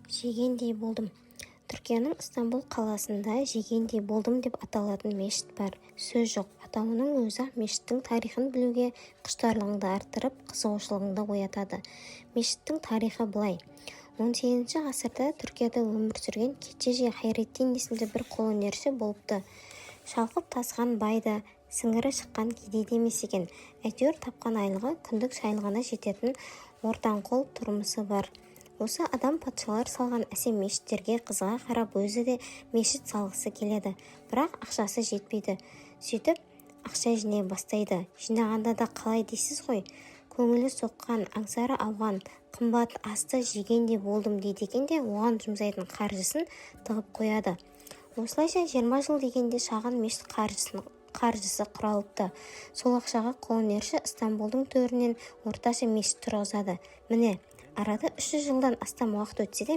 Жегендей болдым. Түркияның Истанбул қаласында жегендей болдым деп аталатын мешіт бар. Сөз жоқ. Атауының өзі-ақ мешіттің тарихын білуге құштарлығыңды арттырып, қызығушылығыңды оятады. Мешіттің тарихы былай. 18 ғасырда Түркияда өмір сүрген Кечежи Хайретдин есімді бір қолөнерші болыпты. Шалқып тасыған бай да, сіңірі шыққан кедей де емес екен. Әйтеуір тапқан айлығы күндік шайлығына жететін ортанқол тұрмысы бар. Осы адам патшалар салған әсем мешіттерге қызыға қарап өзі де мешіт салғысы келеді. Бірақ ақшасы жетпейді. Сөйтіп ақша жинай бастайды. Жинағанда да қалай дейсіз ғой. Көңілі соққан, аңсары ауған, қымбат асты жегендей болдым дейді екен де оған жұмсайтын қаржысын тығып қояды. Осылайша 20 жыл дегенде шағын мешіт қаржысы құралыпты. Сол ақшаға қолөнерші Истанбулдың төрінен орташа мешіт тұрғызады. Міне, арада 300 жылдан астам уақыт өтсе де